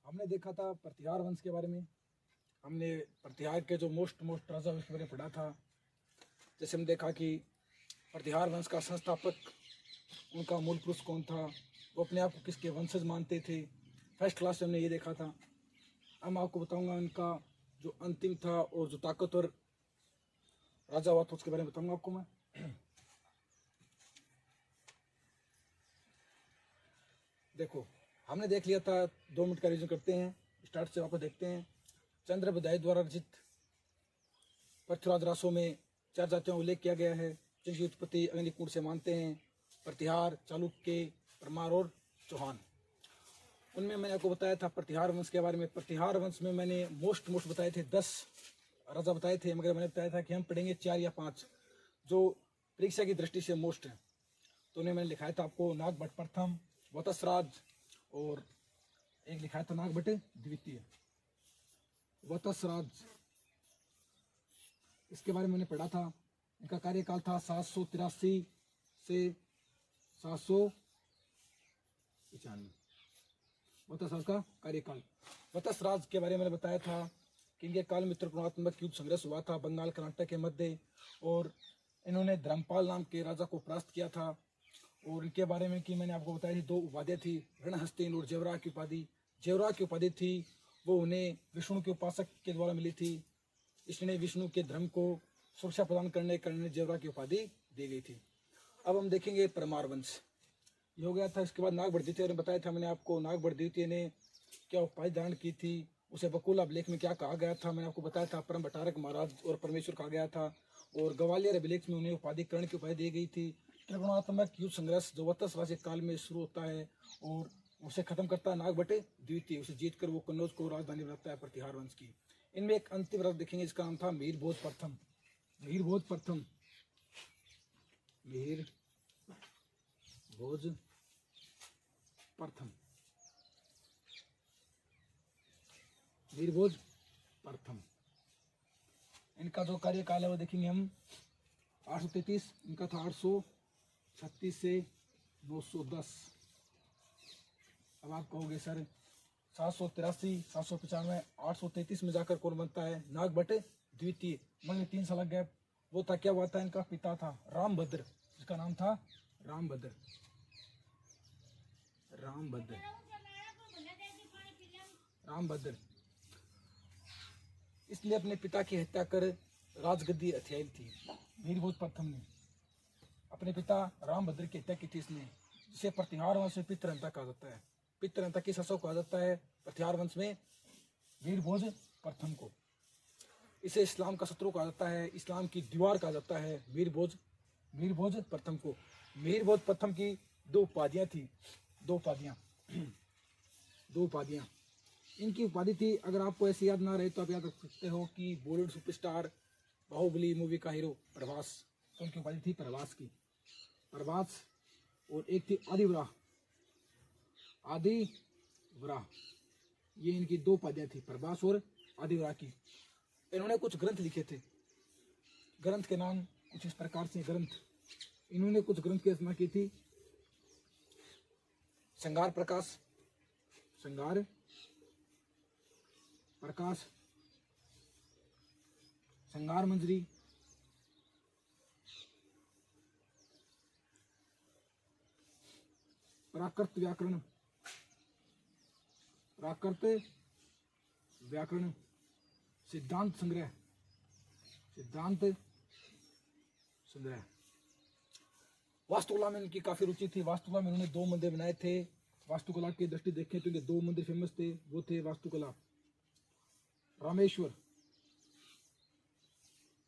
हमने देखा था प्रतिहार वंश के बारे में। हमने प्रतिहार के जो मोस्ट राजा उसके बारे में पढ़ा था। जैसे हम देखा कि प्रतिहार वंश का संस्थापक, उनका मूल पुरुष कौन था, वो अपने आप को किसके वंशज मानते थे। फर्स्ट क्लास में हमने ये देखा था। अब मैं आपको बताऊंगा उनका जो अंतिम था और जो ताकतवर राजा हुआ था उसके बारे में बताऊंगा आपको मैं। देखो, हमने देख लिया था, 2 मिनट का रिविजन करते हैं, स्टार्ट से वापस देखते हैं। चंद्र बधाई द्वारा रचित पृथ्वीराज रासों में 4 जातियों का उल्लेख किया गया है जिनकी उत्पत्ति अग्निकुंड से मानते हैं। प्रतिहार, चालुक्य, परमार और चौहान। उनमें मैंने आपको बताया था प्रतिहार वंश के बारे में। प्रतिहार वंश में मैंने मोस्ट बताए थे, 10 राजा बताए थे, मगर मैंने बताया था कि हम पढ़ेंगे 4 या 5 जो परीक्षा की दृष्टि से मोस्ट हैं। तो उन्हें मैंने लिखाया था आपको, नागभट्ट प्रथम, वत्सराज, और एक लिखाया था नागभट्ट द्वितीय। वत्सराज, इसके बारे में मैंने पढ़ा था। इनका कार्यकाल था 783 से 795। वत्सराज का कार्यकाल। वत्सराज के बारे में मैंने बताया था कि इनके काल में त्रिकोणात्मक युद्ध संघर्ष हुआ था बंगाल कर्नाटक के मध्य, और इन्होंने धर्मपाल नाम के राजा को परास्त किया था। और इनके बारे में कि मैंने आपको बताया थी 2 उपाधियाँ थी, रणहस्तिन और जेवरा की उपाधि। जेवरा की उपाधि थी वो उन्हें विष्णु के उपासक के द्वारा मिली थी, इसने विष्णु के धर्म को सुरक्षा प्रदान करने के कारण जेवरा की उपाधि दी गई थी। अब हम देखेंगे परमार वंश, ये हो गया था। इसके बाद नागभट्ट द्वितीय ने बताया था मैंने आपको, नागभट्ट द्वितीय ने क्या उपाधि धारण की थी, उसे बकुला अभिलेख में क्या कहा गया था, मैंने आपको बताया था। परम भट्टारक महाराज और परमेश्वर कहा गया था। और ग्वालियर अभिलेख में उन्हें उपाधि कर्ण की उपाधि दी गई थी। त्रिकोणात्मक युद्ध संघर्ष जो वत्सराज काल में शुरू होता है और उसे खत्म करता है नागभट्ट द्वितीय, उसे जीतकर वो कन्नौज को राजधानी बनाता है प्रतिहार वंश की। इनमें एक अंतिम राजा देखेंगे, इसका नाम था मीरभोज प्रथम। मीरभोज प्रथम, मीरभोज प्रथम, मीरभोज प्रथम। इनका जो कार्यकाल है वो देखेंगे हम 833, इनका था 836 से 910। अब आप कहोगे सर 783, 795, 833 में जाकर कौन बनता है, नागभट्ट द्वितीय। मगर 3 साल गैप वो था, क्या हुआ था, इनका पिता था रामभद्र, जिसका नाम था रामभद्र। रामभद्र, रामभद्र इसलिए अपने पिता की हत्या कर राजगद्दी हथियाई थी। मीरभोज प्रथम ने अपने पिता रामभद्र की हत्या की थी इसने, जिसे प्रतिहार वंश में पितृहंता कहा जाता है। पितृहंता किस शासक कहा जाता है प्रतिहार वंश में, मीरभोज प्रथम को। इसे इस्लाम का शत्रु कहा जाता है, इस्लाम की दीवार कहा जाता है मीरभोज प्रथम को। मीरभोज प्रथम की 2 उपाधियां थी, 2 उपाधियां। इनकी उपाधि थी, अगर आपको ऐसे याद ना रहे तो आप याद रख सकते हो कि बॉलीवुड सुपरस्टार बाहुबली मूवी का हीरो प्रभास, तो उनकी उपाधि थी प्रभास की, प्रभास। और एक थी आदिवराह, आदिवराह। ये इनकी 2 उपाधियां थी, प्रभास और आदिवराह की। इन्होंने कुछ ग्रंथ लिखे थे, ग्रंथ के नाम कुछ इस प्रकार से ग्रंथ। इन्होंने कुछ ग्रंथ की रचना की थी, श्रृंगार प्रकाश, श्रृंगार प्रकाश, श्रृंगार मंजरी, प्राकृत व्याकरण, प्राकृत व्याकरण, सिद्धांत संग्रह, सिद्धांत संग्रह। वास्तुकला में इनकी काफी रुचि थी। वास्तुकला में उन्होंने 2 मंदिर बनाए थे। वास्तुकला की दृष्टि देखें तो इनके 2 मंदिर फेमस थे, वो थे वास्तुकला रामेश्वर,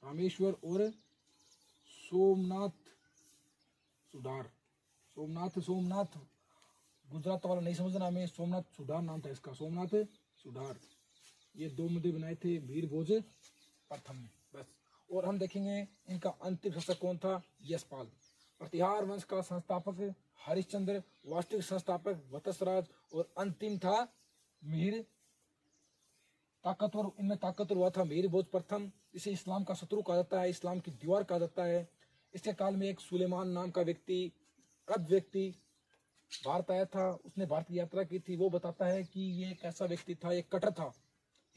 रामेश्वर और सोमनाथ सुधार। सोमनाथ गुजरात वाला नहीं समझना हमें, सोमनाथ सुधार नाम था इसका, सोमनाथ सुधार। ये 2 मंदिर बनाए थे मीरभोज प्रथम ने, बस। और हम देखेंगे इनका अंतिम शासक कौन था, यशपाल। प्रतिहार वंश का संस्थापक हरिश्चंद्र, वास्तविक संस्थापक वत्सराज, और अंतिम था मीर ताकतवर। इनमें ताकतवर हुआ था मीरभोज प्रथम। इसे इस्लाम का शत्रु कहा जाता है, इस्लाम की दीवार कहा जाता है। इसके काल में एक सुलेमान नाम का व्यक्ति, अरब व्यक्ति, भारत आया था, उसने भारत की यात्रा की थी, वो बताता है कि ये एक ऐसा व्यक्ति था, एक कट्टर था।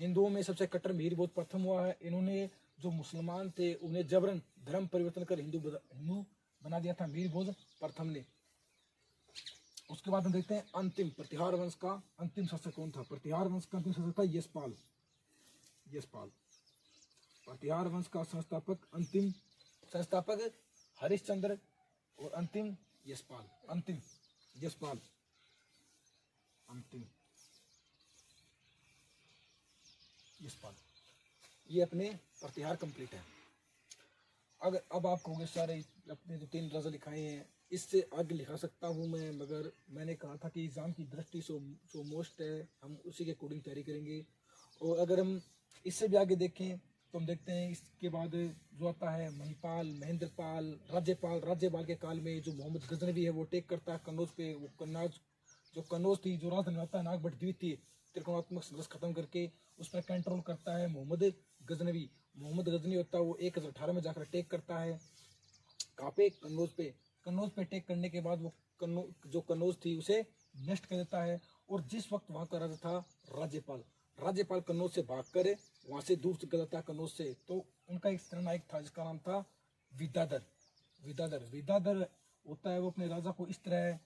हिंदुओं में सबसे कट्टर मीर भोज प्रथम हुआ है। इन्होंने जो मुसलमान थे उन्हें जबरन धर्म परिवर्तन कर हिंदू बना दिया था मीर भोज प्रथम ने। उसके बाद हम देखते हैं अंतिम प्रतिहार वंश का अंतिम शासक कौन था। प्रतिहार वंश का अंतिम शासक था यशपाल। यशपाल प्रतिहार वंश का संस्थापक, अंतिम संस्थापक हरिश्चंद्र और अंतिम यशपाल। अंतिम यशपाल, अंतिम यशपाल। ये अपने प्रतिहार कंप्लीट है। अगर अब आप कहोगे सारे अपने जो 3 राजा लिखाए हैं इससे आगे लिखा सकता हूँ मैं, मगर मैंने कहा था कि एग्ज़ाम की दृष्टि सो मोस्ट है, हम उसी के अकॉर्डिंग तैयारी करेंगे। और अगर हम इससे भी आगे देखें तो हम देखते हैं इसके बाद जो आता है महिपाल, महेंद्रपाल, राज्यपाल। राज्यपाल के काल में जो मोहम्मद गजनवी है वो टेक करता है कन्नौज पे। वो कन्नौज थी, जो राजधानी होता है नागभट्ट द्वीप थी, त्रिकोणात्मक संघर्ष खत्म करके उस पर कंट्रोल करता है मोहम्मद गजनवी। मोहम्मद गजनवी होता है वो 1018 में जाकर टेक करता है कहाँ पे, कन्नौज पे। कन्नौज पे टेक करने के बाद वो जो कन्नौज थी उसे नष्ट कर देता है। और जिस वक्त वहाँ का राजा था राज्यपाल कन्नौज से भागकर वहाँ से दूर चला जाता है कन्नौज से। तो उनका एक सेनानायक था जिसका नाम था विद्याधर। विद्याधर होता है वो अपने राजा को इस तरह,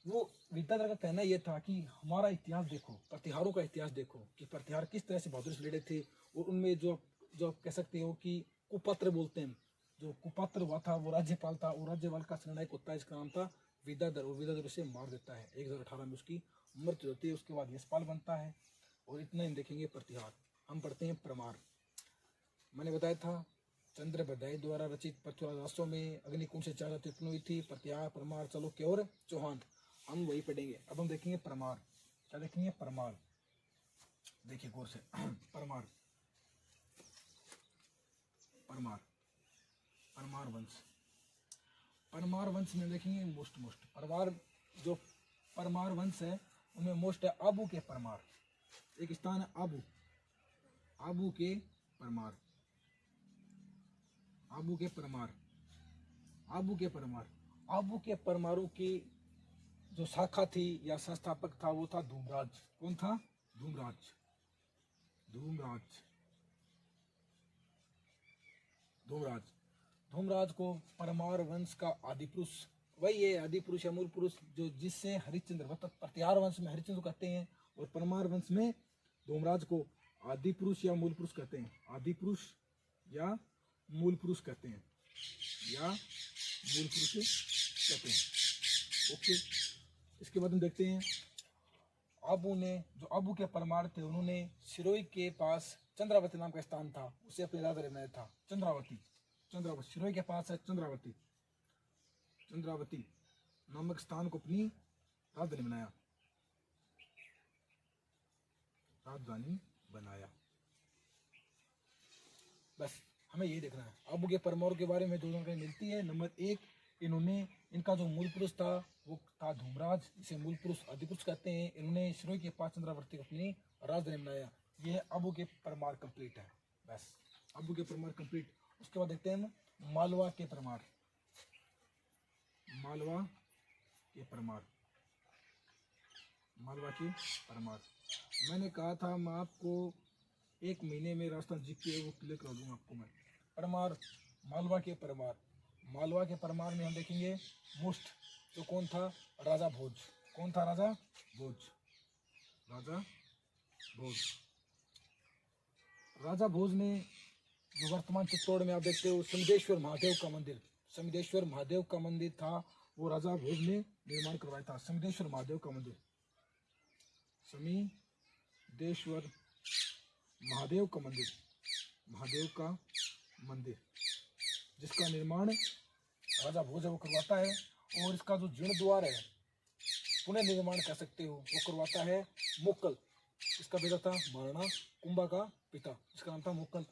वो विद्याधर का कहना ये था कि हमारा इतिहास देखो, प्रतिहारों का इतिहास देखो कि प्रतिहार किस तरह से बहादुर से लड़े थे। और उनमें जो आप कह सकते हो कि कुपत्र बोलते हैं, जो कुपत्र हुआ था वो राज्यपाल था। और राज्यपाल का सेनानायक होता है इसका नाम था विद्याधर। और विद्याधर उसे मार देता है, 1018 में उसकी मृत्यु होती है। उसके बाद यशपाल बनता है। और इतना ही देखेंगे प्रतिहार। हम पढ़ते हैं परमार। मैंने बताया था चंद्र बधाई द्वारा रचित पृथ्वीराज रासों में अग्निकुंड से 4 उत्पन्न हुई थी। प्रतिहार, परमार, चालुक्य और चौहान, हम वही पढ़ेंगे। अब हम देखेंगे परमार। क्या देखेंगे? परमार। देखिए गौर से परमार, परमार, परमार वंश। परमार वंश में देखेंगे मोस्ट जो परमार वंश है उनमें मोस्ट है आबू के परमार। एक स्थान है आबू के परमार, आबू के परमार, आबू के परमार। आबू के परमारों की जो शाखा थी या संस्थापक था वो था धूमराज। कौन था? धूमराज। धूमराज को परमार वंश का आदि पुरुष, वही है आदि पुरुष या मूल पुरुष, जो जिससे हरिश्चंद्र, प्रतिहार वंश में हरिश्चंद्र कहते हैं और परमार वंश में धूमराज को आदि पुरुष या मूल पुरुष कहते हैं। आदि पुरुष या मूल पुरुष कहते हैं, ओके। इसके बाद हम देखते हैं जो आबू के परमार थे उन्होंने सिरोही के पास चंद्रावती नाम का स्थान था, उसे अपने राजा बनाया था। चंद्रावती सिरोही के पास है चंद्रावती नामक स्थान को अपनी राजधानी बनाया। बस हमें यही देखना है। आबू के परमार के बारे में जो जानकारी मिलती है, नंबर 1, इनका जो मूल पुरुष था वो था धूमराज, इसे मूल पुरुष आदि पुरुष कहते हैं। इन्होंने सिरोही के पास चंद्रावती को अपनी राजधानी बनाया। यह आबू के परमार कंप्लीट है। बस आबू के परमार कंप्लीट। उसके बाद देखते हैं मालवा के परमार। मैंने कहा था मैं आपको 1 महीने में राजस्थान जीके वो क्लियर करा दूंगा आपको मैं। परमार, मालवा के परमार में हम देखेंगे मोस्ट तो कौन था? राजा भोज। कौन था? राजा भोज ने जो वर्तमान चित्तौड़ में आप देखते हो समिदेश्वर महादेव का मंदिर था, वो राजा भोज ने निर्माण करवाया था। समिदेश्वर महादेव का मंदिर जिसका निर्माण राजा भोज वो करवाता है। और इसका जो जीर्णोद्वार है, पुनर्निर्माण कह सकते हो, वो करवाता है मोक्कल। इसका बेटा था महाराणा कुंभा का पिता, इसका नाम था मोक्कल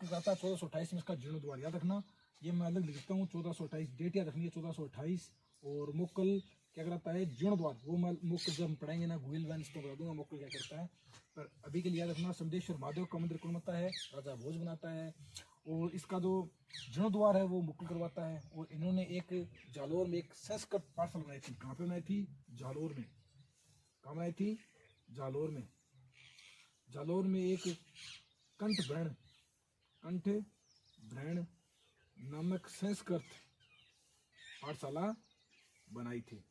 का था। 1428 में इसका जीर्णोद्वार याद रखना, ये मैं अलग लिखता हूँ। 1428 डेट याद रखनी है, 1428। और मोक्कल क्या कराता है? जीर्णोद्वार। वो मैं मोक्कल जब हम पढ़ेंगे ना गुहिल वंश तो बता दूंगा मोक्कल क्या करता है। पर अभी के लिए याद रखना, समदेश्वर महादेव का मंदिर कौन बनाता है? राजा भोज बनाता है। और इसका जो जीर्णोद्वार है वो मुकुल करवाता है। और इन्होंने एक जालोर में एक संस्कृत पाठशाला बनाई थी। कहाँ पे बनाई थी? जालोर में। कहाँ बनाई थी? जालोर में। जालोर में एक कंठभ्रण नामक संस्कृत पाठशाला बनाई थी।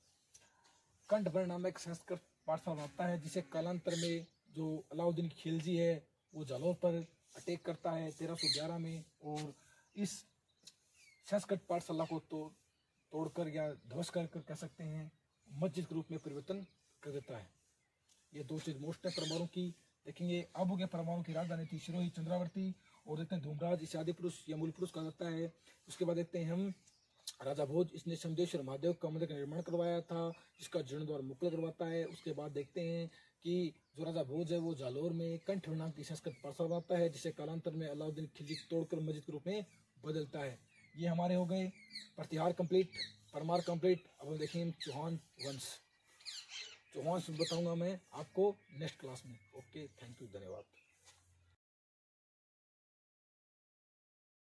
कंठभ्रण नामक संस्कृत पाठशाला बनाता है, जिसे कालांतर में जो अलाउद्दीन खिलजी है वो जालोर पर अटैक करता है 1311 में, और इस संस्कृत पाठशाला को तोड़कर या ध्वस्त कर कह सकते हैं मस्जिद के रूप में परिवर्तन कर देता है। ये दो चीज मोस्ट है परमाणु की। देखेंगे आबू के परमाणु की राजधानी थी सिरोही चंद्रावर्ती, और देखते हैं धूमराज इसे आदि पुरुष या मूल पुरुष कहा जाता है। उसके बाद देखते हैं हम राजा भोज, इसने समदेश्वर महादेव का मंदिर का निर्माण करवाया था, जिसका जीर्णोद्वार मुकुल करवाता है। उसके बाद देखते हैं कि जो राजा भोज है वो जालोर में कंठ नाम की संस्कृत पाठशाला बनाता है, जिसे कालांतर में अलाउद्दीन खिलजी तोड़कर मस्जिद के रूप में बदलता है। ये हमारे हो गए प्रतिहार कंप्लीट, परमार कंप्लीट। अब हम देखेंगे चौहान वंश। चौहान बताऊंगा मैं आपको नेक्स्ट क्लास में। ओके, थैंक यू, धन्यवाद।